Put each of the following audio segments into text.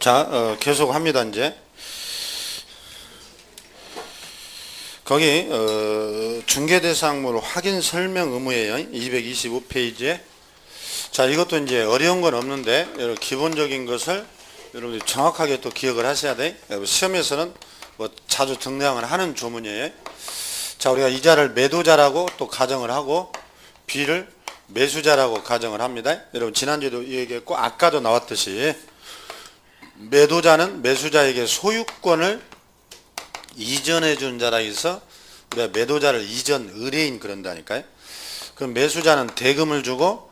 자, 계속 합니다, 이제. 거기, 중개대상물 확인 설명 의무예요. 225페이지에. 자, 이것도 이제 어려운 건 없는데, 여러분 기본적인 것을 여러분들이 정확하게 또 기억을 하셔야 돼. 시험에서는 뭐 자주 등장을 하는 조문이에요. 자, 우리가 이자를 매도자라고 또 가정을 하고, B를 매수자라고 가정을 합니다. 여러분, 지난주에도 얘기했고, 아까도 나왔듯이, 매도자는 매수자에게 소유권을 이전해 준 자라 해서 우리가 매도자를 이전 의뢰인 그런다니까요. 그럼 매수자는 대금을 주고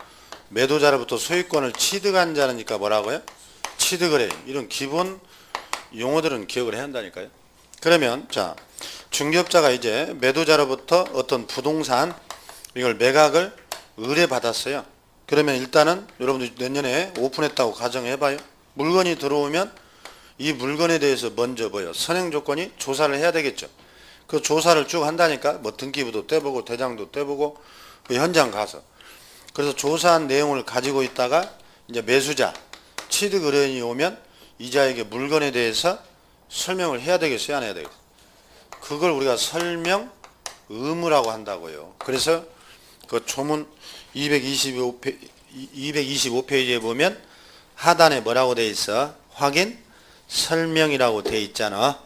매도자로부터 소유권을 취득한 자니까 뭐라고요? 취득 의뢰인. 이런 기본 용어들은 기억을 해야 한다니까요. 그러면 자, 중개업자가 이제 매도자로부터 어떤 부동산 이걸 매각을 의뢰받았어요. 그러면 일단은 여러분들 내년에 오픈했다고 가정해봐요. 물건이 들어오면 이 물건에 대해서 먼저 뭐요? 선행 조건이 조사를 해야 되겠죠. 그 조사를 쭉 한다니까 뭐 등기부도 떼보고 대장도 떼보고 그 현장 가서 그래서 조사한 내용을 가지고 있다가 이제 매수자 취득 의뢰인이 오면 이자에게 물건에 대해서 설명을 해야 되겠어요, 안 해야 되겠어요? 그걸 우리가 설명 의무라고 한다고요. 그래서 그 조문 225페이지에 보면 하단에 뭐라고 돼 있어? 확인 설명이라고 돼 있잖아.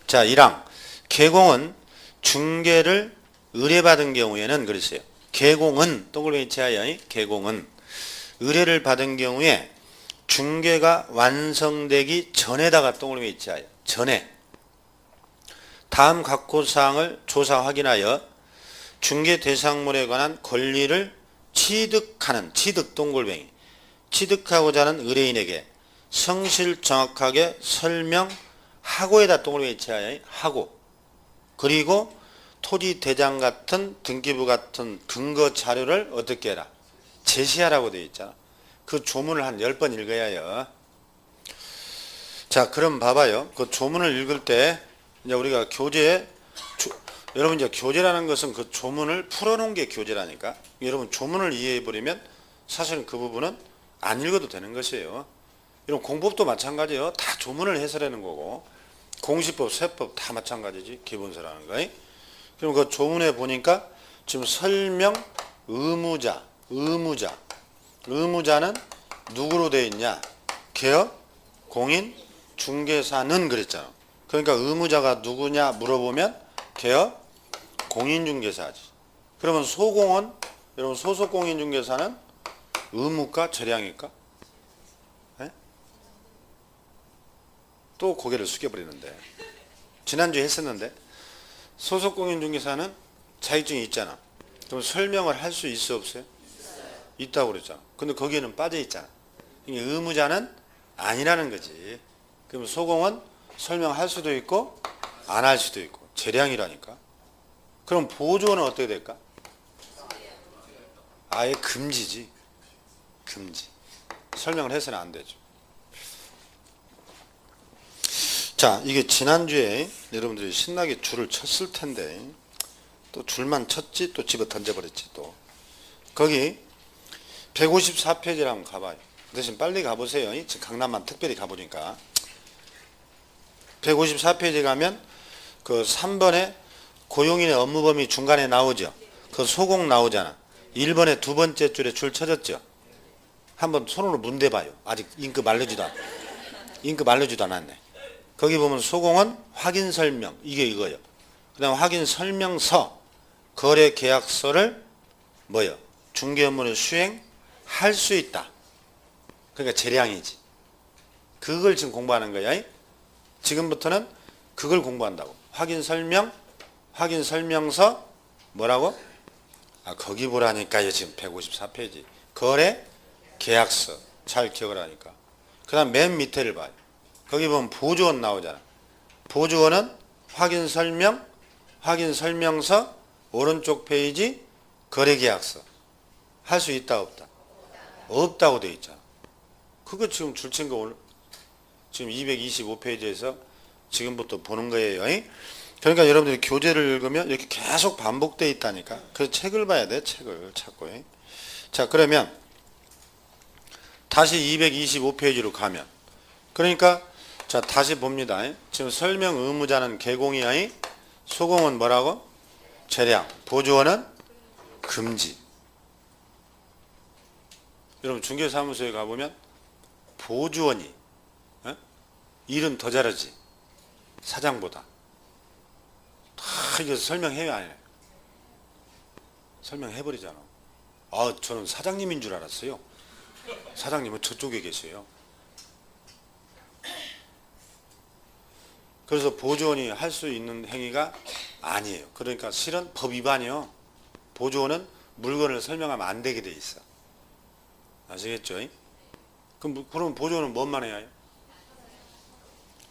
자, 1항 개공은 중개를 의뢰받은 경우에는 그랬어요. 개공은 동그라미 치하여 개공은 의뢰를 받은 경우에 중개가 완성되기 전에다가 동그라미 치하여 전에 다음 각호사항을 조사 확인하여 중개 대상물에 관한 권리를 취득하는 취득 동글뱅이 취득하고자 하는 의뢰인에게 성실 정확하게 설명하고에다 동그라미 치하여 하고 그리고 토지 대장 같은 등기부 같은 근거 자료를 어떻게 해라? 제시하라고 되어 있잖아. 그 조문을 한 10번 읽어야 해요. 자, 그럼 봐봐요. 그 조문을 읽을 때 이제 우리가 여러분 이제 교재라는 것은 그 조문을 풀어놓은 게 교재라니까. 여러분 조문을 이해해버리면 사실은 그 부분은 안 읽어도 되는 것이에요. 이런 공법도 마찬가지예요. 다 조문을 해설하는 거고 공시법, 세법 다 마찬가지지. 기본서라는 거. 그럼 그 조문에 보니까 지금 설명 의무자는 누구로 되어 있냐? 개업, 공인, 중개사는 그랬잖아. 그러니까 의무자가 누구냐 물어보면 개업, 공인중개사지. 그러면 소공은 여러분 소속공인중개사는 의무가 재량일까? 네? 또 고개를 숙여버리는데 지난주에 했었는데 소속공인중개사는 자격증이 있잖아. 그럼 설명을 할 수 있어 없어요? 있다고 그랬잖아. 근데 거기에는 빠져 있잖아. 이게 의무자는 아니라는 거지. 그럼 소공은 설명할 수도 있고 안 할 수도 있고 재량이라니까. 그럼 보조원은 어떻게 될까? 아예 금지지. 금지. 설명을 해서는 안 되죠. 자, 이게 지난주에 여러분들이 신나게 줄을 쳤을 텐데 또 줄만 쳤지 또 집어 던져버렸지 또. 거기 154페이지를 한번 가봐요. 대신 빨리 가보세요. 지금 강남만 특별히 가보니까 154페이지 가면 그 3번에 고용인의 업무 범위 중간에 나오죠. 그 소공 나오잖아. 1번에 두 번째 줄에 줄 쳐졌죠. 한번 손으로 문대봐요. 아직 잉크 말르지도 않았네. 거기 보면 소공은 확인 설명 이게 이거예요. 그 다음 확인 설명서 거래 계약서를 뭐요? 중개 업무를 수행할 수 있다. 그러니까 재량이지. 그걸 지금 공부하는 거야. 지금부터는 그걸 공부한다고. 확인 설명서 뭐라고? 거기 보라니까요. 지금 154페이지. 거래 계약서 잘 기억을 하니까. 그 다음 맨 밑에를 봐요. 거기 보면 보조원 나오잖아. 보조원은 확인 설명서 오른쪽 페이지 거래 계약서 할 수 있다 없다? 없다고 되어 있잖아. 그거 지금 줄친 거 오늘 지금 225페이지에서 지금부터 보는 거예요. 그러니까 여러분들이 교재를 읽으면 이렇게 계속 반복되어 있다니까. 그 책을 봐야 돼. 책을 찾고. 자, 그러면 다시 225페이지로 가면 그러니까 자 다시 봅니다. 지금 설명 의무자는 개공이야. 소공은 뭐라고? 재량. 보조원은 금지. 여러분 중개사무소에 가보면 보조원이 일은 더 잘하지. 사장보다. 다 이거 설명해요 안 해요? 설명해버리잖아. 아 저는 사장님인 줄 알았어요. 사장님은 저쪽에 계세요. 그래서 보조원이 할 수 있는 행위가 아니에요. 그러니까 실은 법 위반이요. 보조원은 물건을 설명하면 안 되게 돼 있어. 아시겠죠? 그럼 보조원은 뭔만 해야 해요?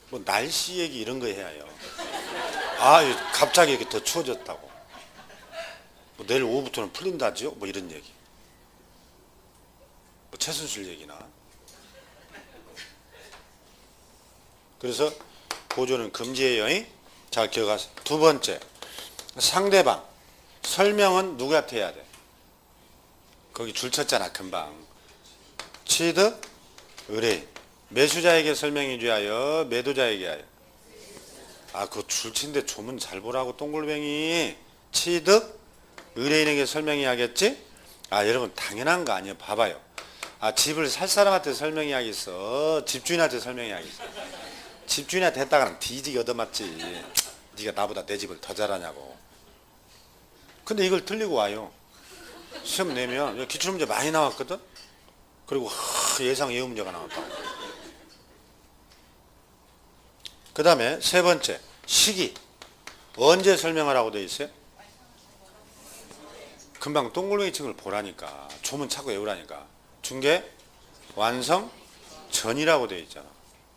뭐 날씨 얘기 이런 거 해야 해요. 아 갑자기 이렇게 더 추워졌다고. 뭐 내일 오후부터는 풀린다지요? 뭐 이런 얘기. 뭐 최순실 얘기나. 그래서 보조는 금지예요. 잘 기억하세요. 두 번째, 상대방 설명은 누구한테 해야 돼? 거기 줄 쳤잖아 금방. 취득, 의뢰인. 매수자에게 설명해 줘야 해요? 매도자에게 해요? 아 그거 줄친데 조문 잘 보라고 똥골뱅이. 취득, 의뢰인에게 설명해야겠지? 아 여러분 당연한 거 아니에요. 봐봐요. 아 집을 살 사람한테 설명해야겠어? 집주인한테 설명해야겠어? 집주인한테 했다가는 뒤지게 얻어맞지. 네가 나보다 내 집을 더 잘하냐고. 근데 이걸 틀리고 와요. 시험 내면 기출문제 많이 나왔거든. 그리고 예상 예우 문제가 나왔다고. 그 다음에 세 번째, 시기. 언제 설명하라고 돼 있어요? 금방 동글뱅이 층을 보라니까. 조문 찾고 외우라니까. 중개 완성 전이라고 돼 있잖아.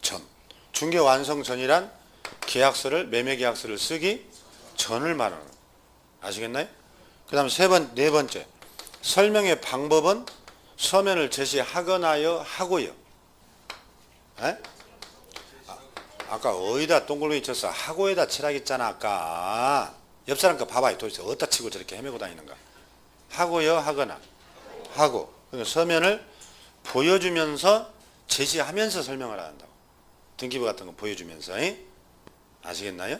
전. 중개 완성 전이란 계약서를, 매매 계약서를 쓰기 전을 말하는 거예요. 아시겠나요? 그 다음에 네 번째, 설명의 방법은 서면을 제시하거나요 하고요. 에? 아까 어디다 동글뱅이 쳤어? 하고에다 치라겠잖아. 아까 옆 사람 거 봐봐요. 도대체 어디다 치고 저렇게 헤매고 다니는가. 하고요 하거나. 하고. 그러니까 서면을 보여주면서 제시하면서 설명을 한다고. 등기부 같은 거 보여주면서. 아시겠나요?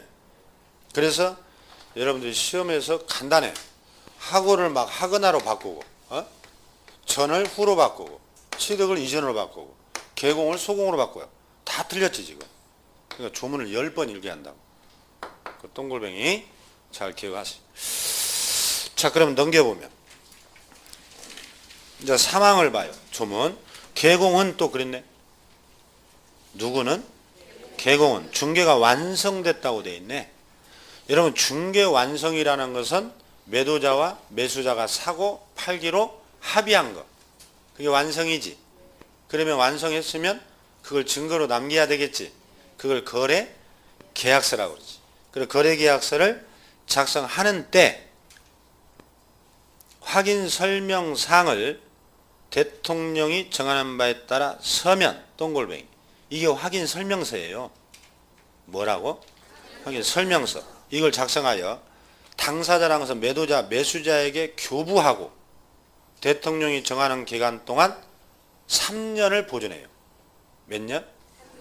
그래서 여러분들이 시험에서 간단해. 하고를 막 하거나로 바꾸고, 전을 후로 바꾸고, 취득을 이전으로 바꾸고, 개공을 소공으로 바꿔요. 다 틀렸지 지금. 그러니까 조문을 10번 읽게 한다고. 그 동글뱅이 잘 기억하세요. 자, 그럼 넘겨보면 이제 상황을 봐요. 조문. 개공은 또 그랬네. 누구는? 개공은 중개가 완성됐다고 돼 있네. 여러분 중개 완성이라는 것은 매도자와 매수자가 사고 팔기로 합의한 거. 그게 완성이지. 그러면 완성했으면 그걸 증거로 남겨야 되겠지. 그걸 거래 계약서라고 그러지. 그리고 거래 계약서를 작성하는 때 확인 설명사항을 대통령이 정하는 바에 따라 서면 동글뱅이. 이게 확인 설명서예요. 뭐라고? 확인 설명서. 이걸 작성하여 당사자라는 것은 매도자, 매수자에게 교부하고 대통령이 정하는 기간 동안 3년을 보존해요. 몇 년?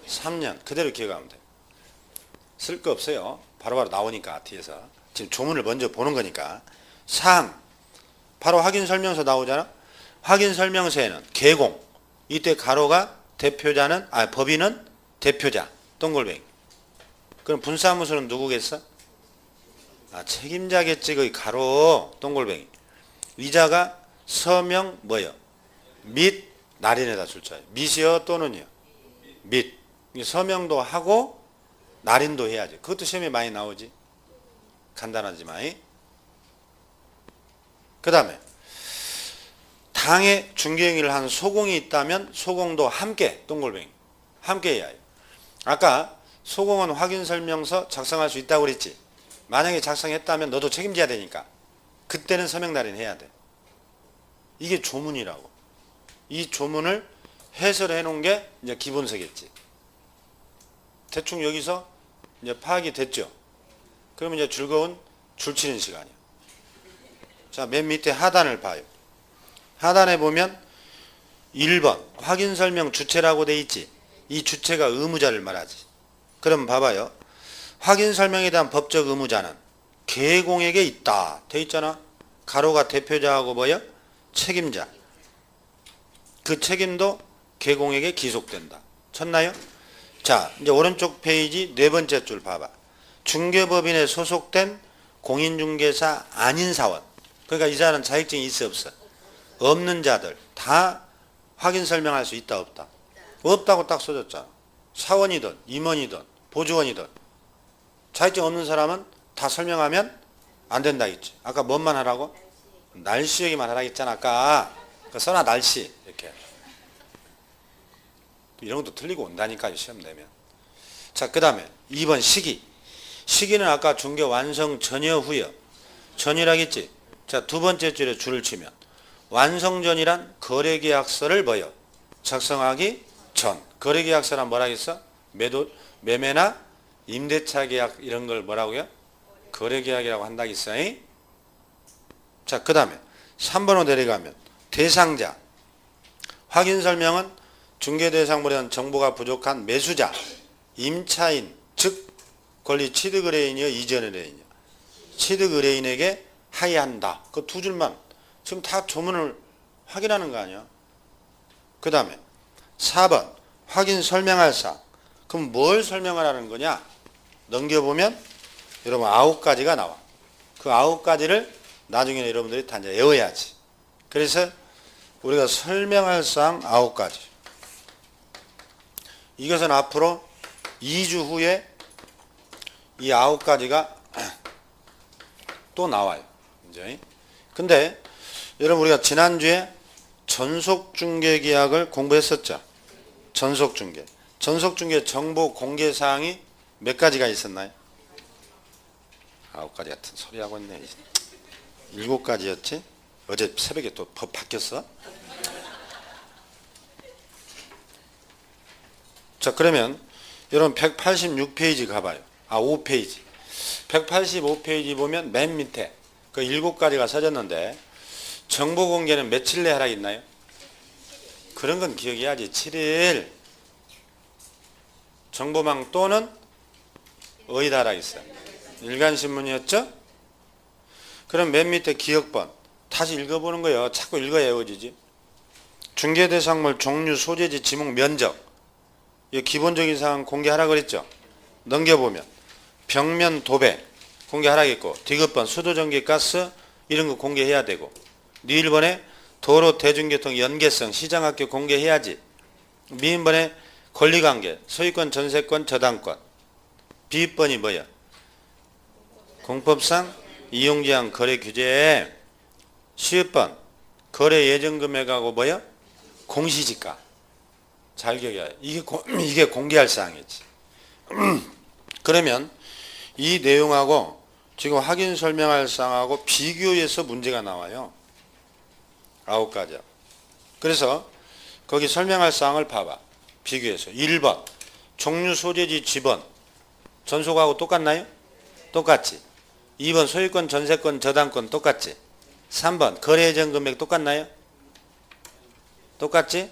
3년. 그대로 기억하면 돼요. 쓸 거 없어요. 바로바로 나오니까 뒤에서. 지금 조문을 먼저 보는 거니까. 3. 바로 확인 설명서 나오잖아. 확인 설명서에는 개공. 이때 가로가 대표자는 법인은 대표자. 동글뱅이. 그럼 분사무소는 누구겠어? 책임자겠지. 거기 가로 동글뱅이. 이자가 서명 뭐요? 및 날인에다 출자해. 밋이요 또는요? 및. 서명도 하고 날인도 해야지. 그것도 시험에 많이 나오지. 간단하지만. 그 다음에 당해 중개행위를 한 소공이 있다면 소공도 함께 동글뱅이. 함께 해야 해요. 아까 소공은 확인설명서 작성할 수 있다고 그랬지. 만약에 작성했다면 너도 책임져야 되니까 그때는 서명 날인 해야 돼. 이게 조문이라고. 이 조문을 해설해 놓은 게 이제 기본서겠지. 대충 여기서 이제 파악이 됐죠. 그러면 이제 즐거운 줄치는 시간이야. 자, 맨 밑에 하단을 봐요. 하단에 보면 1번 확인설명 주체라고 돼 있지. 이 주체가 의무자를 말하지. 그럼 봐봐요. 확인 설명에 대한 법적 의무자는 개공에게 있다. 돼 있잖아. 가로가 대표자하고 뭐야? 책임자. 그 책임도 개공에게 기속된다. 쳤나요? 자, 이제 오른쪽 페이지 네 번째 줄 봐봐. 중개법인에 소속된 공인중개사 아닌 사원. 그러니까 이 사람은 자격증이 있어 없어? 없는 자들 다 확인 설명할 수 있다 없다? 없다고 딱 써줬잖아. 사원이든 임원이든 보조원이든 자격증 없는 사람은 다 설명하면 안 된다 했지. 아까 뭔만 하라고? 날씨 얘기만 하라고 했잖아. 아까 써놔 날씨 이렇게. 이런 것도 틀리고 온다니까요. 시험 내면. 자, 그 다음에 2번 시기. 시기는 아까 중개 완성 전혀 후여. 전이라겠지. 자, 두 번째 줄에 줄을 치면 완성 전이란 거래계약서를 뭐요? 작성하기 전. 거래계약서란 뭐라겠어? 매매나 임대차 계약 이런 걸 뭐라고요? 거래계약이라고 한다겠어. 자, 그 다음에 3번으로 내려가면 대상자. 확인 설명은 중개대상물에 정보가 부족한 매수자, 임차인, 즉 권리 취득 의뢰인이요 이전 의뢰인이요. 취득 의뢰인에게 하여한다. 그 두 줄만 지금 다 조문을 확인하는 거 아니야. 그 다음에 4번 확인 설명할 사항. 그럼 뭘 설명하라는 거냐? 넘겨보면 여러분 9가지가 나와. 그 9가지를 나중에 여러분들이 다 이제 외워야지. 그래서 우리가 설명할 사항 9가지. 이것은 앞으로 2주 후에 이 9가지가 또 나와요. 이제. 근데 여러분 우리가 지난주에 전속중개계약을 공부했었죠. 전속중개. 전속중개 정보 공개사항이 몇 가지가 있었나요? 9가지 같은 소리 하고 있네. 7가지였지? 어제 새벽에 또 법 바뀌었어? 자, 그러면 여러분 186페이지 가봐요. 5페이지. 185페이지 보면 맨 밑에 그 7가지가 써졌는데 정보 공개는 며칠 내에 하라 했나요? 그런 건 기억해야지. 7일. 정보망 또는 어디다 하라 했어요? 일간신문이었죠? 그럼 맨 밑에 기억번. 다시 읽어보는 거예요. 자꾸 읽어야 외워지지. 중개대상물 종류, 소재지, 지목, 면적. 이 기본적인 사항 공개하라 그랬죠. 넘겨보면 벽면 도배 공개하라겠고, 디귿번 수도전기 가스 이런 거 공개해야 되고, 니 1번에 도로 대중교통 연계성 시장학교 공개해야지. 미 1번에 권리관계 소유권 전세권 저당권. 비입번이 뭐야? 공법상 이용제한 거래 규제. 10번 거래 예정금액하고 뭐야? 공시지가. 잘 기억해야. 이게 공개할 사항이지. 그러면 이 내용하고 지금 확인 설명할 사항하고 비교해서 문제가 나와요. 9가지. 그래서 거기 설명할 사항을 봐봐. 비교해서. 1번 종류 소재지 지번 전속하고 똑같나요? 똑같지. 2번 소유권 전세권 저당권 똑같지. 3번 거래 예정 금액 똑같나요? 똑같지?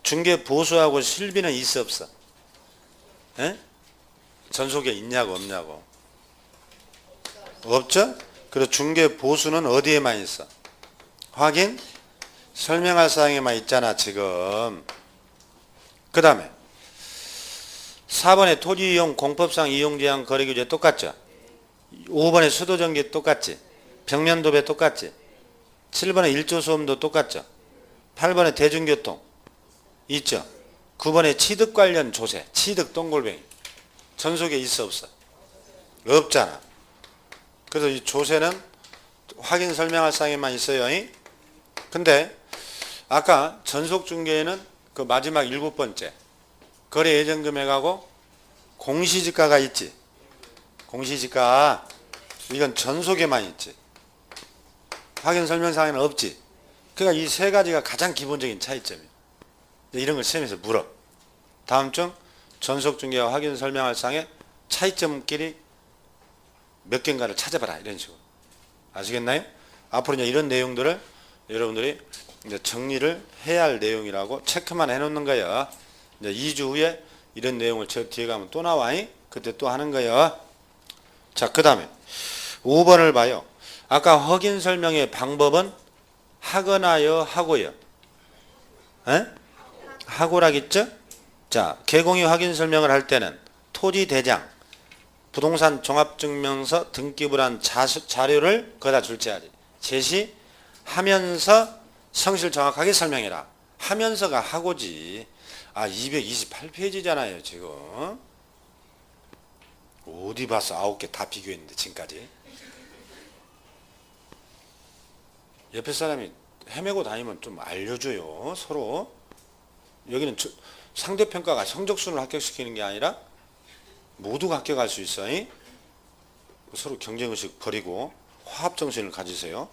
중개 보수하고 실비는 있어 없어? 에? 전속에 있냐고 없냐고? 없죠? 그리고 중개 보수는 어디에만 있어? 확인 설명할 사항에만 있잖아 지금. 그 다음에 4번에 토지 이용 공법상 이용 제한 거래 규제 똑같죠? 5번에 수도전기 똑같지? 벽면 도배 똑같지? 7번에 일조 소음도 똑같죠? 8번에 대중교통 있죠? 9번에 취득 관련 조세 취득 똥골뱅이 전속에 있어 없어? 없잖아. 그래서 이 조세는 확인 설명할 사항에만 있어요. 근데 아까 전속중개에는 그 마지막 7번째 거래 예정 금액하고 공시지가가 있지. 공시지가 이건 전속에만 있지. 확인 설명사항에는 없지. 그러니까 이 세 가지가 가장 기본적인 차이점이에요. 이런 걸 시험에서 물어. 다음 중 전속중개와 확인 설명할 사항의 차이점끼리 몇 개인가를 찾아봐라. 이런 식으로. 아시겠나요? 앞으로 이제 이런 내용들을 여러분들이 이제 정리를 해야 할 내용이라고 체크만 해놓는 거예요. 이제 2주 후에 이런 내용을 저 뒤에 가면 또 나와. 그때 또 하는 거예요. 자, 그 다음에 5번을 봐요. 아까 확인 설명의 방법은 하거나요, 하고요? 에? 하고라겠죠? 자, 개공이 확인 설명을 할 때는 토지 대장, 부동산 종합증명서 등기부를 한 자료를 거다 줄지하지. 제시하면서 성실 정확하게 설명해라. 하면서가 하고지. 아, 228페이지잖아요, 지금. 어디 봤어? 9개 다 비교했는데, 지금까지. 옆에 사람이 헤매고 다니면 좀 알려줘요, 서로. 여기는 상대평가가 성적순을 합격시키는 게 아니라 모두가 합격할 수 있어. 서로 경쟁의식 버리고 화합정신을 가지세요.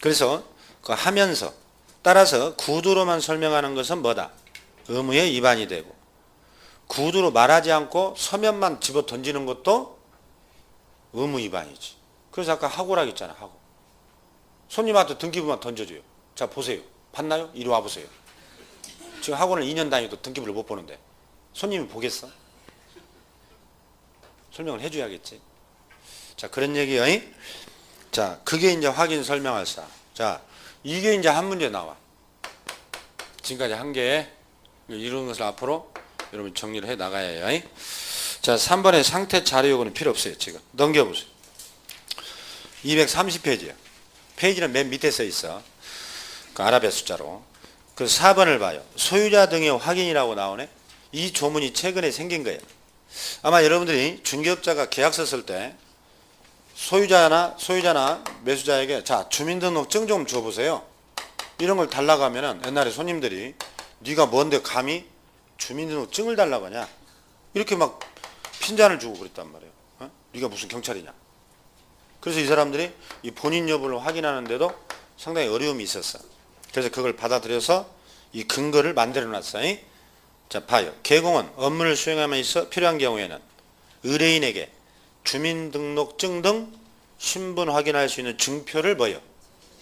그래서 그 하면서 따라서 구두로만 설명하는 것은 뭐다? 의무의 위반이 되고, 구두로 말하지 않고 서면만 집어 던지는 것도 의무 위반이지. 그래서 아까 하고라고 했잖아. 하고 손님한테 등기부만 던져줘요. 자, 보세요. 봤나요? 이리 와보세요. 지금 학원을 2년 다니도 등기부를 못 보는데 손님이 보겠어? 설명을 해줘야겠지. 자, 그런 얘기요. 자, 그게 이제 확인 설명할 사. 자, 이게 이제 한 문제 나와. 지금까지 한 개. 이런 것을 앞으로 여러분 정리를 해 나가야 해요. 자, 3번의 상태 자료 요구는 필요 없어요. 지금 넘겨보세요. 230페이지야. 페이지는 맨 밑에 써 있어. 그 아라비아 숫자로. 그 4번을 봐요. 소유자 등의 확인이라고 나오네. 이 조문이 최근에 생긴 거예요. 아마 여러분들이 중개업자가 계약서 쓸 때 소유자나 매수자에게 자, 주민등록증 좀 줘보세요. 이런 걸 달라고 하면은 옛날에 손님들이 네가 뭔데 감히 주민등록증을 달라고 하냐. 이렇게 막 핀잔을 주고 그랬단 말이에요. 네가 무슨 경찰이냐. 그래서 이 사람들이 이 본인 여부를 확인하는데도 상당히 어려움이 있었어. 그래서 그걸 받아들여서 이 근거를 만들어 놨어요. 자, 봐요. 개공은 업무를 수행함에 있어 필요한 경우에는 의뢰인에게 주민등록증 등 신분 확인할 수 있는 증표를 뭐요?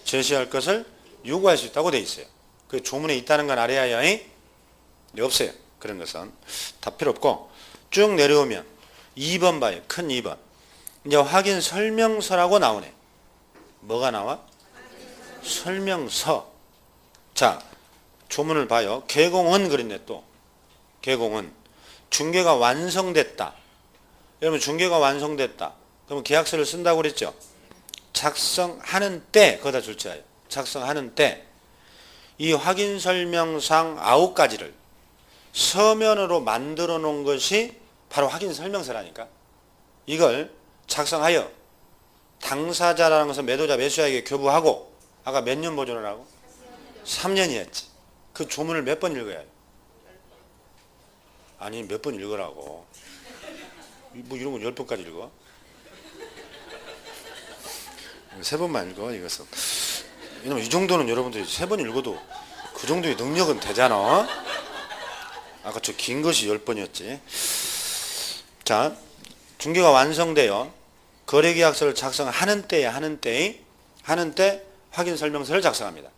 제시할 것을 요구할 수 있다고 돼 있어요. 그 조문에 있다는 건 알아야 네, 없어요. 그런 것은 다 필요 없고 쭉 내려오면 2번 봐요. 큰 2번. 이제 확인 설명서라고 나오네. 뭐가 나와? 설명서. 자, 조문을 봐요. 개공은 그랬네 또. 개공은 중개가 완성됐다. 여러분 중개가 완성됐다. 그러면 계약서를 쓴다고 그랬죠. 작성하는 때 거기다 줄지어요. 작성하는 때 이 확인 설명상 9가지를 서면으로 만들어 놓은 것이 바로 확인 설명서라니까. 이걸 작성하여 당사자라는 것은 매도자 매수자에게 교부하고 아까 몇 년 보존을 하고 3년이었지. 그 조문을 몇 번 읽어야 해요? 아니 몇 번 읽으라고. 뭐 이런 건 10번까지 읽어? 3번만 읽어 이것은. 왜냐면 이 정도는 여러분들이 3번 읽어도 그 정도의 능력은 되잖아. 아까 저 긴 것이 10번이었지. 자, 중개가 완성되어 거래계약서를 작성하는 때에 하는 때 확인 설명서를 작성합니다.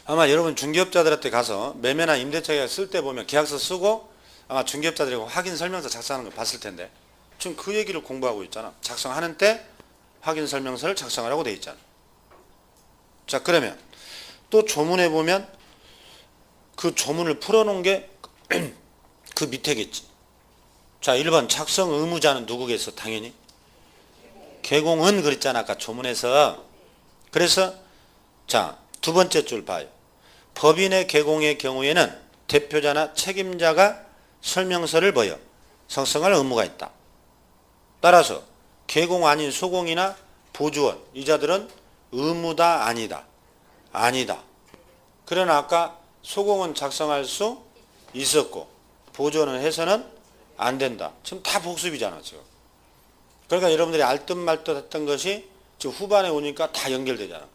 아마 여러분 중개업자들한테 가서 매매나 임대차 계약 쓸 때 보면 계약서 쓰고 아마 중개업자들이 확인 설명서 작성하는 걸 봤을 텐데 지금 그 얘기를 공부하고 있잖아. 작성하는 때 확인 설명서를 작성하라고 돼 있잖아. 자, 그러면 또 조문에 보면 그 조문을 풀어놓은 게 그 밑에겠지. 자, 1번 작성 의무자는 누구겠어? 당연히 개공은 그랬잖아 아까 조문에서. 그래서 자, 두 번째 줄 봐요. 법인의 개공의 경우에는 대표자나 책임자가 설명서를 뭐요? 작성할 의무가 있다. 따라서 개공 아닌 소공이나 보주원 이자들은 의무다 아니다? 아니다. 그러나 아까 소공은 작성할 수 있었고 보주원은 해서는 안 된다. 지금 다 복습이잖아 지금. 그러니까 여러분들이 알듯 말듯 했던 것이 지금 후반에 오니까 다 연결되잖아.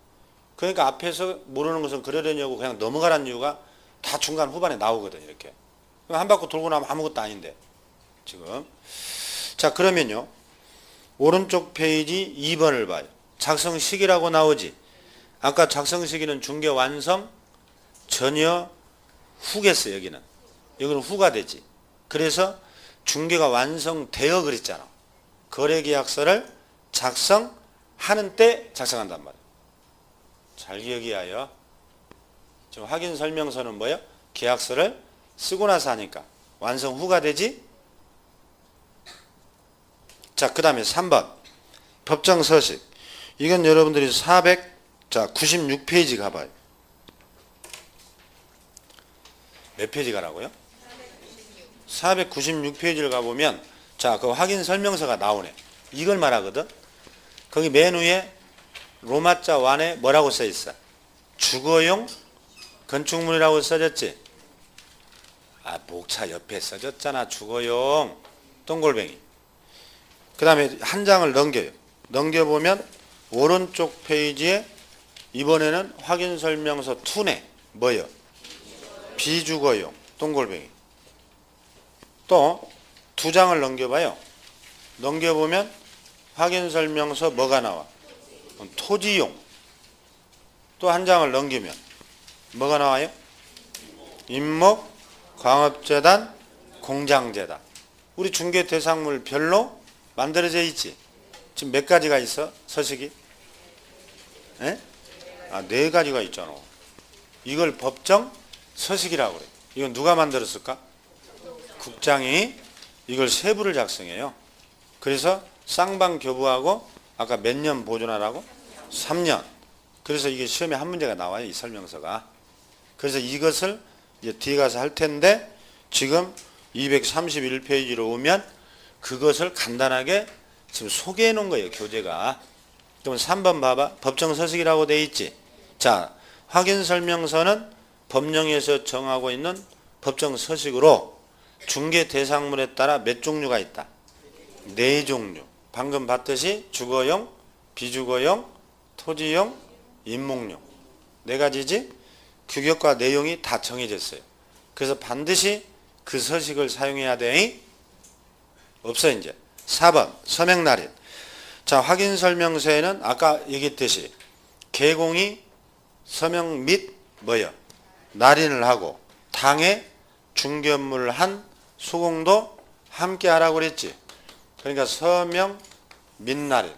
그러니까 앞에서 모르는 것은 그러려냐고 그냥 넘어가라는 이유가 다 중간 후반에 나오거든 이렇게. 한 바퀴 돌고 나면 아무것도 아닌데 지금. 자, 그러면요 오른쪽 페이지 2번을 봐요. 작성 시기라고 나오지. 아까 작성 시기는 중개 완성 전혀 후겠어. 여기는 후가 되지. 그래서 중개가 완성되어 그랬잖아. 거래계약서를 작성하는 때 작성한단 말이야. 잘 기억이하여. 지금 확인설명서는 뭐예요? 계약서를 쓰고 나서 하니까 완성 후가 되지. 자, 그 다음에 3번 법정서식. 이건 여러분들이 96페이지 가봐요. 몇 페이지 가라고요? 496페이지를 가보면 자, 그 확인설명서가 나오네. 이걸 말하거든. 거기 맨 위에 로마자 1에 뭐라고 써있어? 주거용 건축물이라고 써졌지? 아, 목차 옆에 써졌잖아. 주거용 동글뱅이. 그 다음에 한 장을 넘겨요. 넘겨보면 오른쪽 페이지에 이번에는 확인설명서 2네. 뭐요? 비주거용 동글뱅이. 또 두 장을 넘겨봐요. 넘겨보면 확인설명서 뭐가 나와? 토지용. 또 한 장을 넘기면 뭐가 나와요? 임목, 광업재단, 공장재단. 우리 중개대상물 별로 만들어져 있지. 지금 몇 가지가 있어? 서식이? 에? 아, 4가지가 있잖아. 이걸 법정 서식이라고 그래. 이건 누가 만들었을까? 국장이 이걸 세부를 작성해요. 그래서 쌍방교부하고 아까 몇 년 보존하라고? 3년. 그래서 이게 시험에 한 문제가 나와요. 이 설명서가. 그래서 이것을 이제 뒤에 가서 할 텐데 지금 231페이지로 오면 그것을 간단하게 지금 소개해 놓은 거예요. 교재가. 그러면 3번 봐봐. 법정서식이라고 돼 있지. 자, 확인설명서는 법령에서 정하고 있는 법정서식으로 중개 대상물에 따라 몇 종류가 있다? 4종류. 방금 봤듯이 주거용, 비주거용, 토지용, 임목용. 4가지지? 규격과 내용이 다 정해졌어요. 그래서 반드시 그 서식을 사용해야 돼. 없어 이제. 4번 서명날인. 자, 확인설명서에는 아까 얘기했듯이 개공이 서명 및 뭐요? 날인을 하고 당해 중개업무를 한 수공도 함께 하라고 그랬지. 그러니까 서명 및 날인.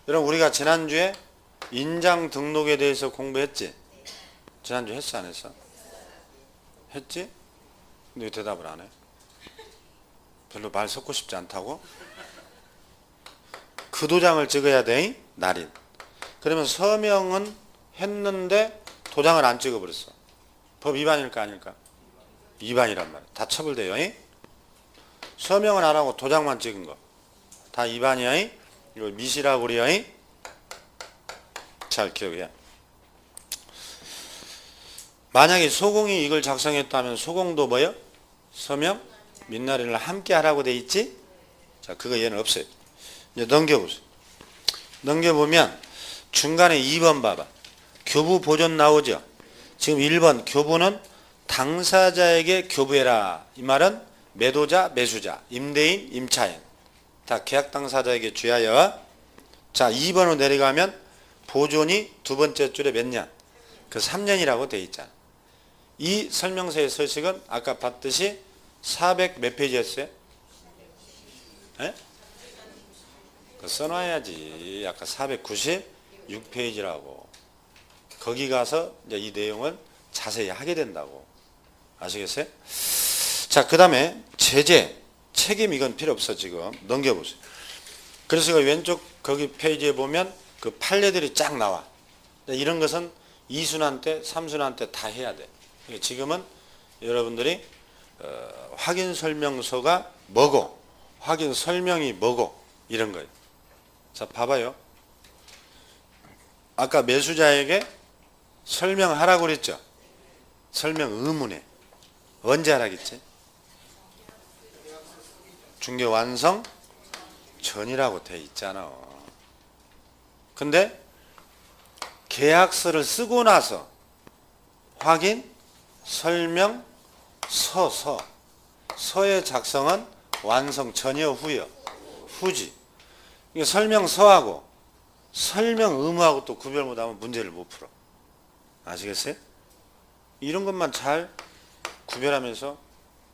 여러분 우리가 지난주에 인장 등록에 대해서 공부했지? 지난주 했어 안 했어? 했지? 근데 왜 대답을 안 해? 별로 말 섞고 싶지 않다고? 그 도장을 찍어야 돼. 날인. 그러면 서명은 했는데 도장을 안 찍어버렸어. 법 위반일까 아닐까? 위반이란 말이야. 다 처벌돼요. 서명은 안 하고 도장만 찍은 거 다 위반이야. 이걸 미시라고 그래요. 잘 기억해. 만약에 소공이 이걸 작성했다면 소공도 뭐요? 서명 및날인을 함께 하라고 돼 있지. 자, 그거 얘는 없어요. 이제 넘겨보세요. 넘겨보면 중간에 2번 봐봐. 교부 보존 나오죠. 지금 1번 교부는 당사자에게 교부해라. 이 말은 매도자, 매수자, 임대인, 임차인 다 계약 당사자에게 주하여. 자, 2번으로 내려가면 보존이 두 번째 줄에 몇 년? 그 3년이라고 돼 있잖아. 이 설명서의 서식은 아까 봤듯이 400 몇 페이지였어요? 에? 그 써놔야지. 아까 496페이지라고. 거기 가서 이제 이 내용을 자세히 하게 된다고. 아시겠어요? 자, 그 다음에 제재, 책임 이건 필요 없어. 지금 넘겨보세요. 그래서 그 왼쪽 거기 페이지에 보면 그 판례들이 쫙 나와. 이런 것은 2순환 때, 3순환 때 다 해야 돼. 지금은 여러분들이 확인 설명서가 뭐고 확인 설명이 뭐고 이런 거예요. 자, 봐봐요. 아까 매수자에게 설명하라고 그랬죠. 설명 의문에 언제 하라겠지? 중개 완성 전이라고 돼 있잖아. 근데 계약서를 쓰고 나서 확인 설명 서의 작성은 완성 전이요 후요? 후지. 이게 설명서하고 설명 의무하고 또 구별 못하면 문제를 못 풀어. 아시겠어요? 이런 것만 잘 구별하면서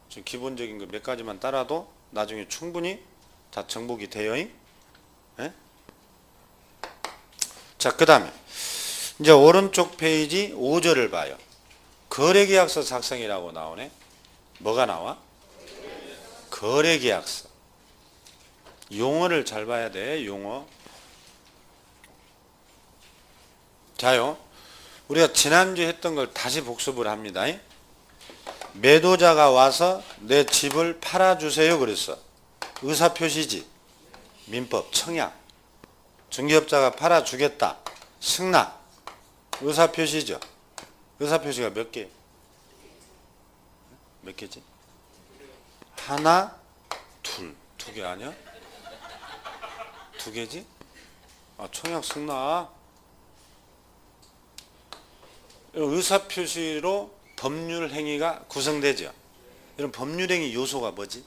지금 기본적인 거 몇 가지만 따라도 나중에 충분히 다 정복이 돼요. 예? 자, 그 다음에 이제 오른쪽 페이지 5절을 봐요. 거래계약서 작성이라고 나오네. 뭐가 나와? 거래계약서. 용어를 잘 봐야 돼. 용어. 자요. 우리가 지난주에 했던 걸 다시 복습을 합니다. 매도자가 와서 내 집을 팔아주세요 그랬어. 의사표시지. 민법 청약. 중개업자가 팔아주겠다. 승낙. 의사표시죠. 의사표시가 몇 개? 몇 개지? 하나, 둘. 두 개 아니야? 두 개지? 아, 청약 승낙. 의사표시로 법률 행위가 구성되죠. 이런 법률 행위 요소가 뭐지?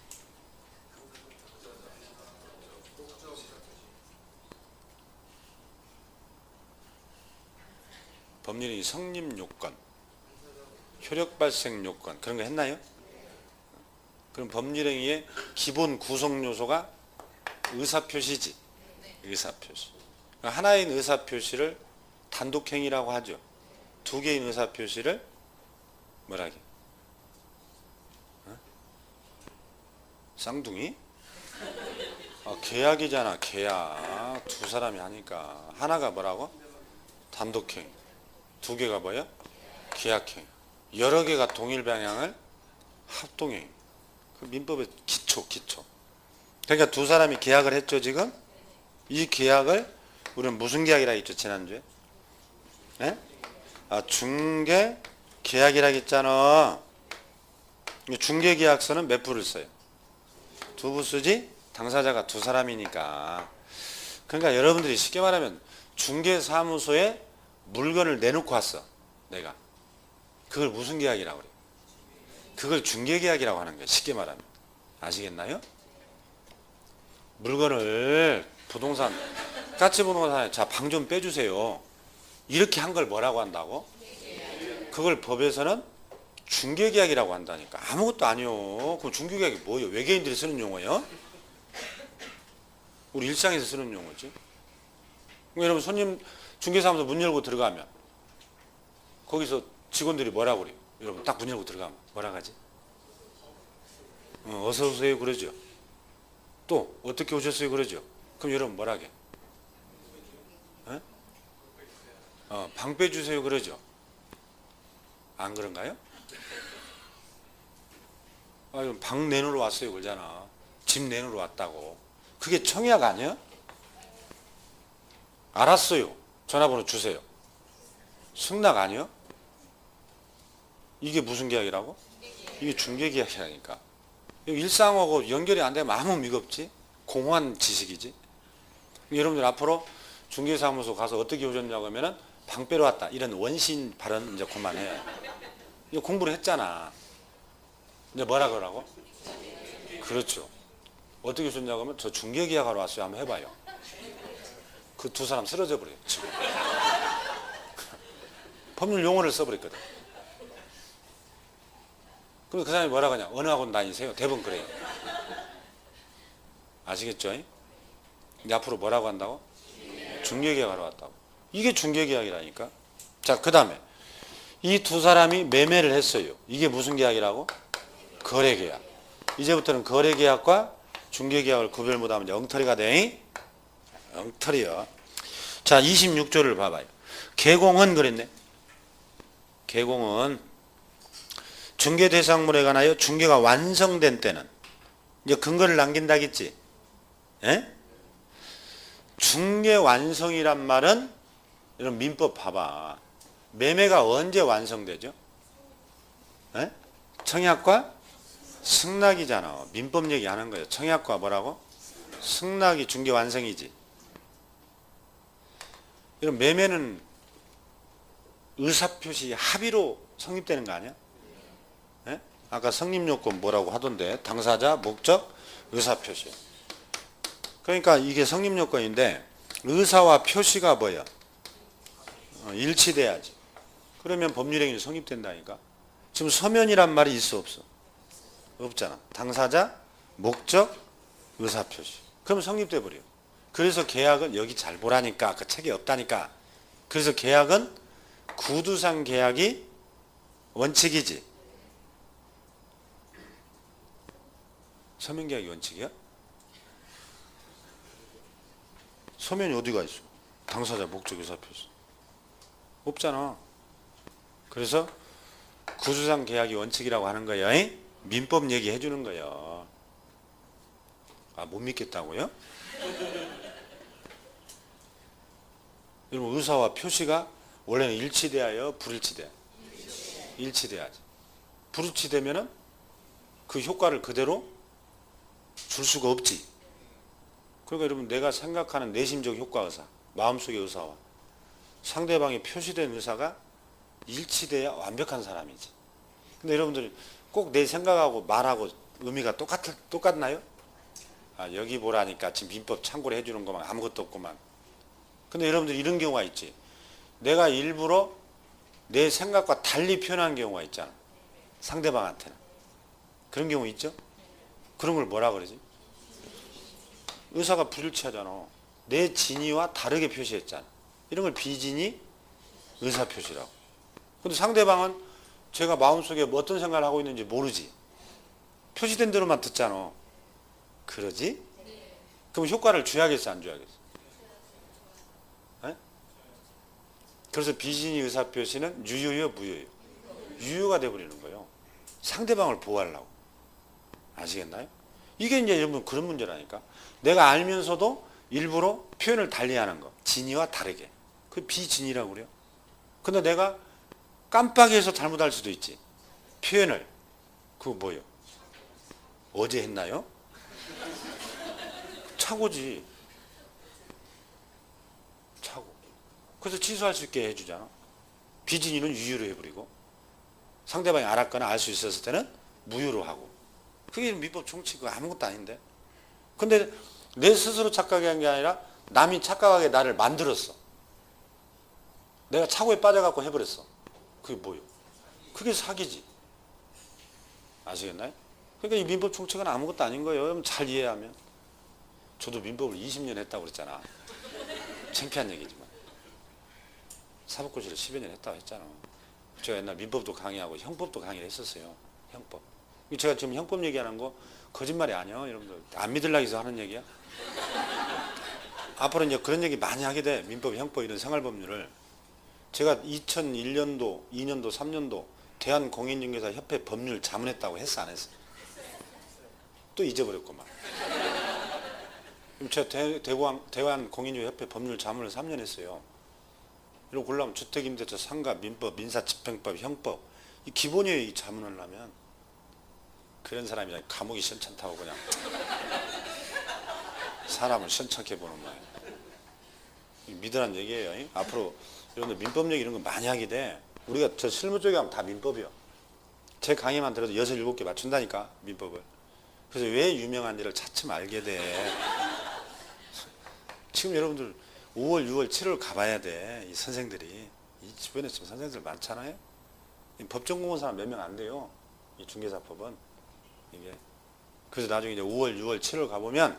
법률 행위 성립 요건, 효력 발생 요건 그런 거 했나요? 그럼 법률 행위의 기본 구성 요소가 의사표시지. 의사표시. 하나인 의사표시를 단독 행위라고 하죠. 두 개인 의사표시를 뭐라게? 쌍둥이? 아, 계약이잖아. 계약. 두 사람이 하니까. 하나가 뭐라고? 단독행. 두 개가 뭐야? 계약행. 여러 개가 동일 방향을 합동행. 그 민법의 기초. 그러니까 두 사람이 계약을 했죠 지금? 이 계약을 우리는 무슨 계약이라 했죠 지난주에? 예? 아, 중개 계약이라고 했잖아. 중개 계약서는 몇 부를 써요? 두 부 쓰지? 당사자가 두 사람이니까. 그러니까 여러분들이 쉽게 말하면 중개사무소에 물건을 내놓고 왔어. 내가. 그걸 무슨 계약이라고 그래? 그걸 중개 계약이라고 하는 거야. 쉽게 말하면. 아시겠나요? 물건을 부동산 가치부동산에 자, 방 좀 빼주세요. 이렇게 한 걸 뭐라고 한다고? 그걸 법에서는 중개계약이라고 한다니까. 아무것도 아니요. 그럼 중개계약이 뭐예요? 외계인들이 쓰는 용어예요? 우리 일상에서 쓰는 용어지. 여러분 손님 중개사무소 문 열고 들어가면 거기서 직원들이 뭐라고 그래요? 여러분 딱 문 열고 들어가면 뭐라고 하지? 어서 오세요 그러죠. 또 어떻게 오셨어요 그러죠. 그럼 여러분 뭐라고 해? 방 빼주세요 그러죠. 안 그런가요? 방 내놓으러 왔어요 그러잖아. 집 내놓으러 왔다고. 그게 청약 아니야? 알았어요. 전화번호 주세요. 승낙 아니야? 이게 무슨 계약이라고? 이게 중개계약이라니까. 일상하고 연결이 안 되면 아무 의미가 없지. 공허한 지식이지. 여러분들 앞으로 중개사무소 가서 어떻게 오셨냐고 하면은 방 빼러 왔다. 이런 원신 발언 이제 그만해. 이거 공부를 했잖아. 이제 뭐라 그러라고? 그렇죠. 어떻게 오셨냐고 하면 저 중개계약하러 왔어요. 한번 해봐요. 그 두 사람 쓰러져 버려요. 지금. 법률 용어를 써버렸거든. 그럼 그 사람이 뭐라 하냐? 어느 학원 다니세요? 대부분 그래요. 아시겠죠? 이제 앞으로 뭐라고 한다고? 중개계약하러 왔다고. 이게 중개계약이라니까. 자, 그 다음에 이 두 사람이 매매를 했어요. 이게 무슨 계약이라고? 거래계약. 이제부터는 거래계약과 중개계약을 구별 못하면 이제 엉터리가 돼. 엉터리요. 자, 26조를 봐봐요. 개공은 그랬네. 개공은 중개대상물에 관하여 중개가 완성된 때는 이제 근거를 남긴다겠지. 예? 중개 완성이란 말은 이런 민법 봐봐. 매매가 언제 완성되죠? 예? 청약과 승낙이잖아. 민법 얘기하는 거예요. 청약과 뭐라고? 승낙이 중개 완성이지. 이런 매매는 의사표시 합의로 성립되는 거 아니야? 예? 아까 성립요건 뭐라고 하던데 당사자, 목적, 의사표시. 그러니까 이게 성립요건인데 의사와 표시가 뭐야? 일치돼야지. 그러면 법률행위 성립된다니까. 지금 서면이란 말이 있어 없어? 없잖아. 당사자, 목적, 의사표시. 그럼 성립돼 버려요. 그래서 계약은 여기 잘 보라니까 그 책에 없다니까. 그래서 계약은 구두상 계약이 원칙이지. 서면 계약이 원칙이야? 서면이 어디가 있어? 당사자, 목적, 의사표시. 없잖아. 그래서 구두상 계약이 원칙이라고 하는 거야. 민법 얘기해 주는 거예요. 아, 못 믿겠다고요? 여러분, 의사와 표시가 원래는 일치돼야 불일치돼? 일치돼야지. 불일치되면은 그 효과를 그대로 줄 수가 없지. 그러니까 여러분, 내가 생각하는 내심적 효과 의사, 마음속의 의사와 상대방이 표시된 의사가 일치돼야 완벽한 사람이지. 근데 여러분들 꼭 내 생각하고 말하고 의미가 똑같나요? 아, 여기 보라니까 지금 민법 참고를 해주는 것만 아무것도 없구만. 근데 여러분들 이런 경우가 있지. 내가 일부러 내 생각과 달리 표현한 경우가 있잖아. 상대방한테는. 그런 경우 있죠? 그런 걸 뭐라 그러지? 의사가 불일치하잖아. 내 진의와 다르게 표시했잖아. 이런 걸 비진의 의사표시라고. 근데 상대방은 제가 마음속에 뭐 어떤 생각을 하고 있는지 모르지. 표시된 대로만 듣잖아. 그러지? 그럼 효과를 줘야겠어, 안 줘야겠어? 에? 그래서 비진의 의사표시는 유효요, 무효요? 유효가 돼버리는 거예요. 상대방을 보호하려고. 아시겠나요? 이게 이제 여러분 그런 문제라니까. 내가 알면서도 일부러 표현을 달리하는 거. 진의와 다르게. 그 비진의라고 그래요. 근데 내가 깜빡이해서 잘못할 수도 있지. 표현을. 그거 뭐예요? 어제 했나요? 착오지. 착오. 그래서 취소할 수 있게 해주잖아. 비진의는 유효로 해버리고 상대방이 알았거나 알 수 있었을 때는 무효로 하고. 그게 민법 총칙 아무것도 아닌데. 근데 내 스스로 착각이 한 게 아니라 남이 착각하게 나를 만들었어. 내가 착오에 빠져갖고 해버렸어. 그게 뭐예요? 그게 사기지. 아시겠나요? 그러니까 이 민법 총칙은 아무것도 아닌 거예요. 여러분 잘 이해하면. 저도 민법을 20년 했다고 그랬잖아. 창피한 얘기지만. 사법고시를 10여 년 했다고 했잖아. 제가 옛날 민법도 강의하고 형법도 강의를 했었어요. 형법. 제가 지금 형법 얘기하는 거 거짓말이 아니에요. 여러분들 안 믿으려고 해서 하는 얘기야. 앞으로 이제 그런 얘기 많이 하게 돼. 민법, 형법 이런 생활법률을. 제가 2001년도, 2년도, 3년도 대한공인중개사 협회 법률 자문했다고 했어, 안 했어? 또 잊어버렸구만. 제가 대한공인중개사협회 법률 자문을 3년 했어요. 이러고 그러려면 주택임대차, 상가, 민법, 민사집행법, 형법 이 기본이에요. 이 자문을 하면. 그런 사람이 감옥이 시원찮다고 그냥 사람을 시원찮게 보는 거예요. 믿으란 얘기예요. 앞으로 여러분들 민법 얘기 이런 거 많이 하게 돼. 우리가 저 실무 쪽에 하면 다 민법이요. 제 강의만 들어도 6, 7개 맞춘다니까 민법을. 그래서 왜 유명한지를 차츰 알게 돼. 지금 여러분들 5월, 6월, 7월 가봐야 돼. 이 선생들이. 이 주변에 지금 선생들 많잖아요. 법정 공부한 사람 몇 명 안 돼요. 이 중개사법은. 이게. 그래서 나중에 이제 5월, 6월, 7월 가보면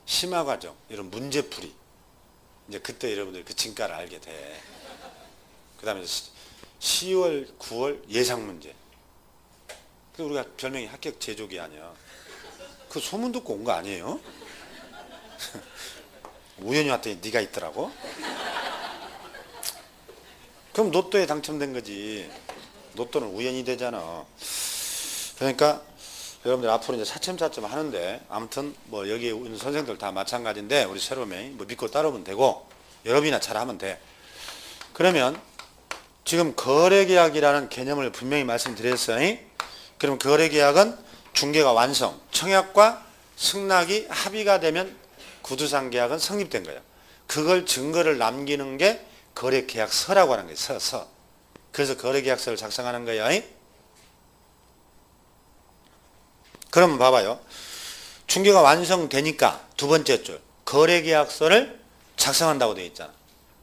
심화 과정, 이런 문제풀이. 이제 그때 여러분들이 그 진가를 알게 돼. 그 다음에 10월, 9월 예상 문제. 그 우리가 별명이 합격 제조기 아니야. 그 소문 듣고 온 거 아니에요? 우연히 왔더니 네가 있더라고. 그럼 로또에 당첨된 거지. 로또는 우연히 되잖아. 그러니까 여러분들 앞으로 이제 차츰차츰 하는데 아무튼 뭐 여기 있는 선생들 다 마찬가지인데 우리 새로움에 뭐 믿고 따르면 되고 여러분이나 잘하면 돼. 그러면 지금 거래계약이라는 개념을 분명히 말씀드렸어요. 그럼 거래계약은 중개가 완성, 청약과 승낙이 합의가 되면 구두상 계약은 성립된 거예요. 그걸 증거를 남기는 게 거래계약서라고 하는 거예요. 서. 그래서 거래계약서를 작성하는 거예요. 그러면 봐봐요. 중개가 완성되니까 두 번째 줄 거래계약서를 작성한다고 되어 있잖아.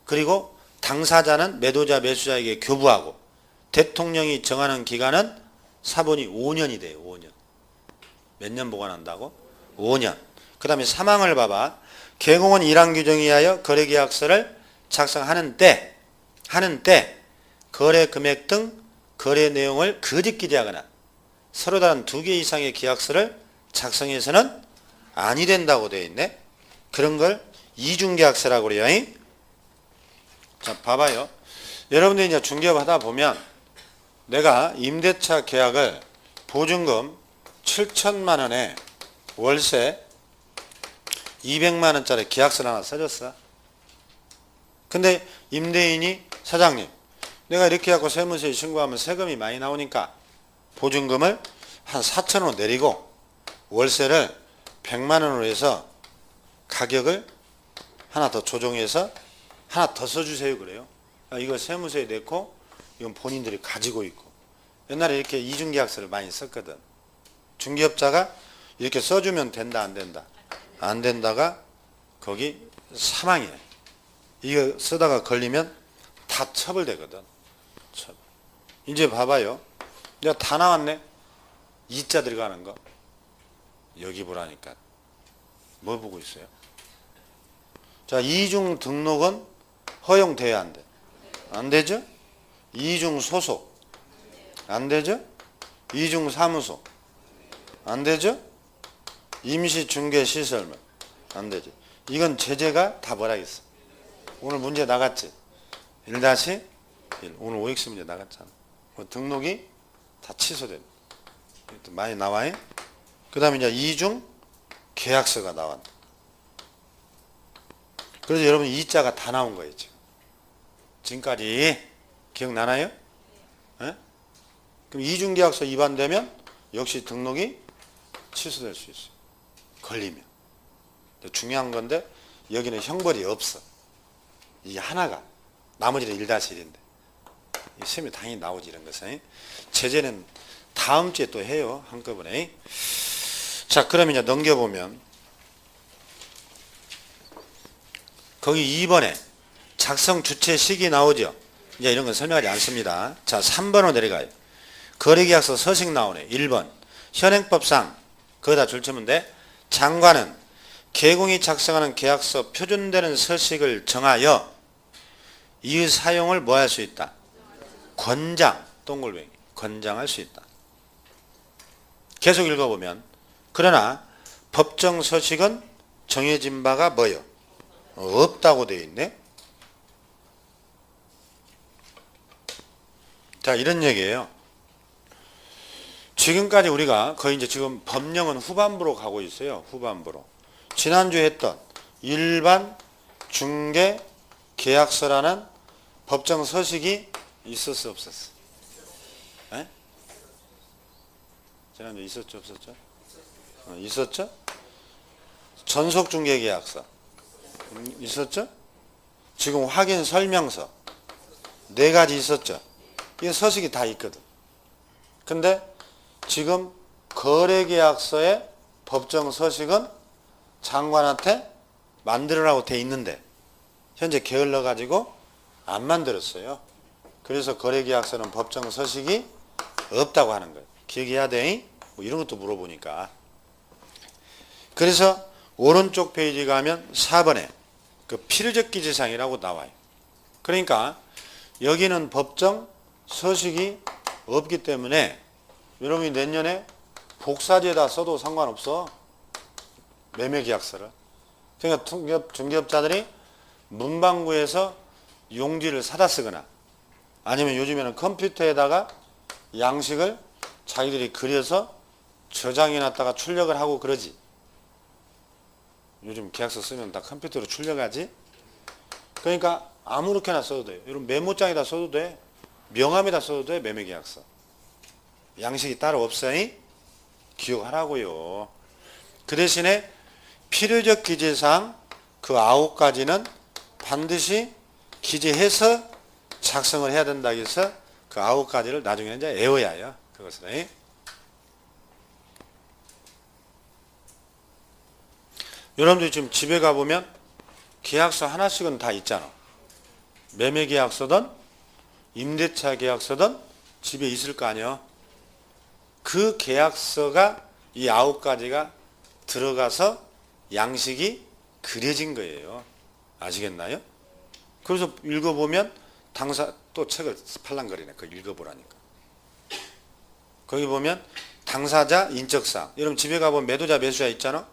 그리고 당사자는 매도자, 매수자에게 교부하고 대통령이 정하는 기간은 사본이 5년이 돼요. 5년. 몇 년 보관한다고? 5년. 그 다음에 사망을 봐봐. 개공은 일항 규정에 의하여 거래계약서를 작성하는 때 거래 금액 등 거래 내용을 거짓 기재하거나 서로 다른 2개 이상의 계약서를 작성해서는 아니 된다고 되어 있네. 그런 걸 이중계약서라고 그래요. 자, 봐봐요. 여러분들이 이제 중개업 하다 보면 내가 임대차 계약을 보증금 7천만 원에 월세 200만 원짜리 계약서를 하나 써줬어. 근데 임대인이 사장님, 내가 이렇게 하고 세무서에 신고하면 세금이 많이 나오니까 보증금을 한 4천 원 내리고 월세를 100만 원으로 해서 가격을 하나 더 조정해서 하나 더 써주세요 그래요. 이거 세무서에 넣고 이건 본인들이 가지고 있고. 옛날에 이렇게 이중계약서를 많이 썼거든. 중개업자가 이렇게 써주면 된다 안 된다? 안 된다가 거기 사망이에요. 이거 쓰다가 걸리면 다 처벌되거든. 처벌. 이제 봐봐요. 내가 다 나왔네. 이자 들어가는 거. 여기 보라니까. 뭐 보고 있어요? 자, 이중 등록은 허용돼야 안 돼? 안 되죠? 이중 소속 안 되죠? 이중 사무소 안 되죠? 임시 중개 시설물 안 되죠? 이건 제재가 다 뭐라겠어? 오늘 문제 나갔지? 1-1 오늘 OX 문제 나갔잖아. 등록이 다 취소됩니다. 많이 나와요. 그 다음에 이제 이중 계약서가 나왔다. 그래서 여러분 이자가 다 나온 거예요 지금. 지금까지 기억나나요? 네? 그럼 이중계약서 위반되면 역시 등록이 취소될 수 있어요. 걸리면. 중요한 건데 여기는 형벌이 없어. 이 하나가 나머지는 1-1인데 시험에 당연히 나오지 이런 것은. 제재는 다음 주에 또 해요 한꺼번에. 자, 그러면 이제 넘겨보면 거기 2번에 작성 주체 시기 나오죠. 이제 이런 건 설명하지 않습니다. 자, 3번으로 내려가요. 거래계약서 서식 나오네. 1번 현행법상 거기다 줄치면 돼. 장관은 개공이 작성하는 계약서 표준되는 서식을 정하여 이 사용을 뭐 할 수 있다? 권장, 동글뱅이 권장할 수 있다. 계속 읽어보면 그러나 법정 서식은 정해진 바가 뭐요? 없다고 되어 있네. 자, 이런 얘기예요. 지금까지 우리가 거의 이제 지금 법령은 후반부로 가고 있어요. 후반부로. 지난주에 했던 일반 중개 계약서라는 법정 서식이 있었어 없었어? 에? 지난주에 있었죠 없었죠? 있었죠? 전속 중개 계약서 있었죠? 지금 확인 설명서 4가지 있었죠? 이 서식이 다 있거든. 근데 지금 거래계약서의 법정 서식은 장관한테 만들으라고 돼 있는데 현재 게을러 가지고 안 만들었어요. 그래서 거래계약서는 법정 서식이 없다고 하는 거예요. 기억해야 돼. 뭐 이런 것도 물어보니까. 그래서 오른쪽 페이지 가면 4번에 그 필요적 기재사항이라고 나와요. 그러니까 여기는 법정 서식이 없기 때문에 여러분이 내년에 복사지에다 써도 상관없어. 매매계약서를. 그러니까 중개업자들이 문방구에서 용지를 사다 쓰거나 아니면 요즘에는 컴퓨터에다가 양식을 자기들이 그려서 저장해 놨다가 출력을 하고 그러지. 요즘 계약서 쓰면 다 컴퓨터로 출력하지. 그러니까 아무렇게나 써도 돼요. 여러분 메모장에다 써도 돼. 명함에다 써도 돼. 매매계약서. 양식이 따로 없어요. 기억하라고요. 그 대신에 필요적 기재사항 그 9가지는 반드시 기재해서 작성을 해야 된다 해서 그 9가지를 나중에 이제 외워야 해요. 그것을. 여러분들이 지금 집에 가보면 계약서 하나씩은 다 있잖아. 매매계약서든 임대차 계약서든 집에 있을 거 아니야. 그 계약서가 이 9가지가 들어가서 양식이 그려진 거예요. 아시겠나요? 그래서 읽어보면 당사 또 책을 팔랑거리네. 그거 읽어보라니까. 거기 보면 당사자 인적사항. 여러분 집에 가보면 매도자 매수자 있잖아.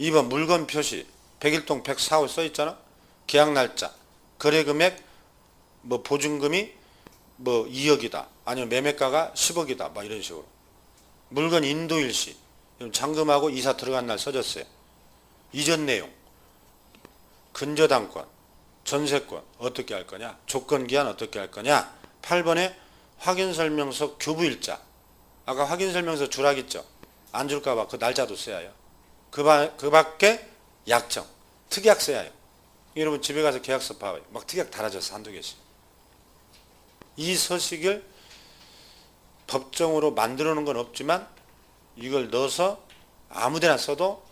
2번 물건 표시 101동 104호 써 있잖아. 계약 날짜, 거래 금액, 뭐 보증금이 뭐 2억이다. 아니면 매매가가 10억이다. 막 이런 식으로. 물건 인도일시. 잔금하고 이사 들어간 날 써졌어요. 이전 내용, 근저당권, 전세권 어떻게 할 거냐, 조건기한 어떻게 할 거냐. 8번에 확인설명서 교부일자. 아까 확인설명서 주락 있죠. 안 줄까봐 그 날짜도 써야 해요. 그 밖에 약정, 특약 써야 해요. 여러분 집에 가서 계약서 봐요. 막 특약 달아져서 한두 개씩. 이 서식을 법정으로 만들어 놓은 건 없지만 이걸 넣어서 아무데나 써도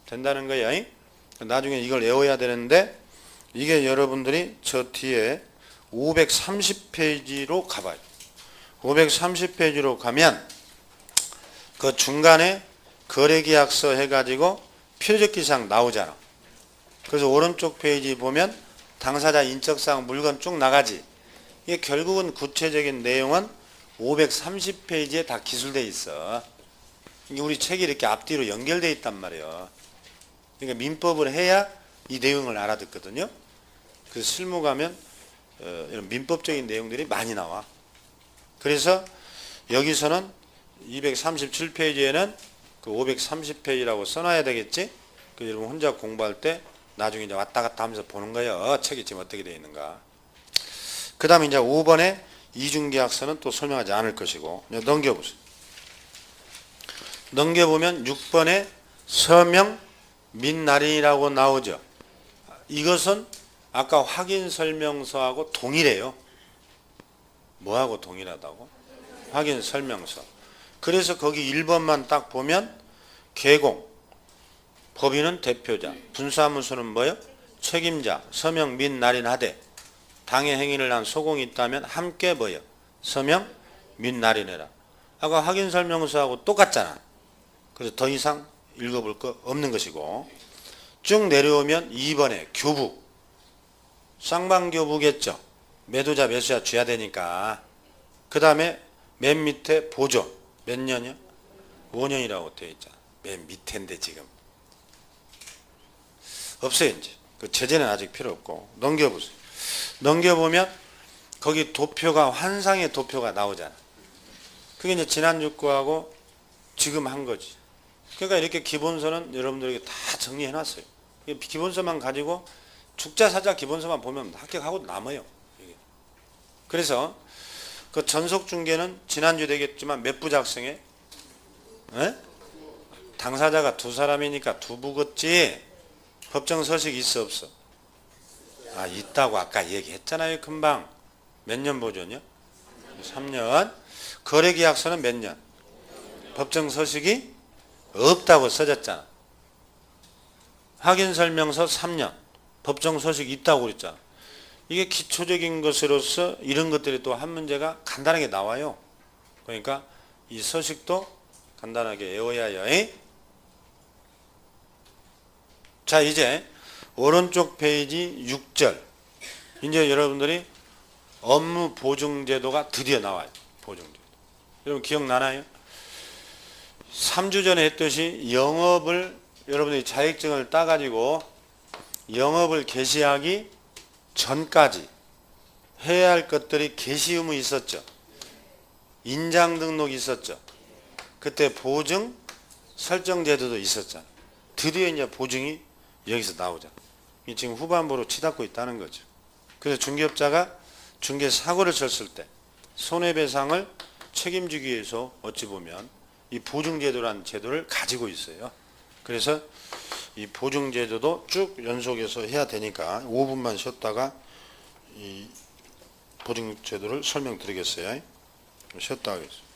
된다는 거예요. 나중에 이걸 외워야 되는데 이게 여러분들이 저 뒤에 530페이지로 가봐요. 530페이지로 가면 그 중간에 거래계약서 해가지고 필요적 기사항 나오잖아. 그래서 오른쪽 페이지 보면 당사자 인적사항 물건 쭉 나가지. 이게 결국은 구체적인 내용은 530페이지에 다 기술되어 있어. 이게 우리 책이 이렇게 앞뒤로 연결되어 있단 말이에요. 그러니까 민법을 해야 이 내용을 알아듣거든요. 그래서 실무 가면 이런 민법적인 내용들이 많이 나와. 그래서 여기서는 237페이지에는 그 530페이지라고 써놔야 되겠지. 그 여러분 혼자 공부할 때 나중에 이제 왔다 갔다 하면서 보는 거예요. 책이 지금 어떻게 되어 있는가. 그 다음에 이제 5번에 이중계약서는 또 설명하지 않을 것이고, 넘겨보세요. 넘겨보면 6번에 서명 및 날인이라고 나오죠. 이것은 아까 확인설명서하고 동일해요. 뭐하고 동일하다고? 확인설명서. 그래서 거기 1번만 딱 보면 개공, 법인은 대표자, 분사무소는 뭐요? 책임자, 서명 및 날인하되 당해 행위를 한 소공이 있다면 함께 뭐요? 서명 및 날인해라. 아까 확인설명서하고 똑같잖아. 그래서 더 이상 읽어볼 거 없는 것이고, 쭉 내려오면 2번에 교부, 쌍방교부겠죠. 매도자 매수자 줘야 되니까. 그 다음에 맨 밑에 보존 몇 년이요? 5년이라고 되어 있잖아. 맨 밑인데 지금 없어요. 이제 그 제재는 아직 필요 없고. 넘겨보세요. 넘겨보면 거기 도표가 환상의 도표가 나오잖아. 그게 이제 지난주 거하고 지금 한 거지. 그러니까 이렇게 기본서는 여러분들에게 다 정리해 놨어요. 기본서만 가지고 죽자사자 기본서만 보면 합격하고 남아요. 그래서 그 전속중개는 지난주 되겠지만 몇 부 작성해? 에? 당사자가 두 사람이니까 두 부겠지. 법정 서식 있어 없어? 아, 있다고 아까 얘기했잖아요. 금방. 몇 년 보존이요? 3년. 거래계약서는 몇 년? 법정 서식이 없다고 써졌잖아. 확인설명서 3년. 법정 서식이 있다고 그랬잖아. 이게 기초적인 것으로서 이런 것들이 또 한 문제가 간단하게 나와요. 그러니까 이 서식도 간단하게 외워야 해요. 자, 이제 오른쪽 페이지 6절. 이제 여러분들이 업무 보증제도가 드디어 나와요. 보증제도. 여러분 기억나나요? 3주 전에 했듯이 영업을 여러분들이 자격증을 따가지고 영업을 개시하기 전까지 해야 할 것들이 개시 의무 있었죠. 인장 등록이 있었죠. 그때 보증 설정 제도도 있었잖아. 드디어 이제 보증이 여기서 나오잖아. 지금 후반부로 치닫고 있다는 거죠. 그래서 중개업자가 중개 사고를 쳤을 때 손해배상을 책임지기 위해서 어찌 보면 이 보증제도라는 제도를 가지고 있어요. 그래서 이 보증제도도 쭉 연속해서 해야 되니까 5분만 쉬었다가 이 보증제도를 설명드리겠어요. 쉬었다 하겠습니다.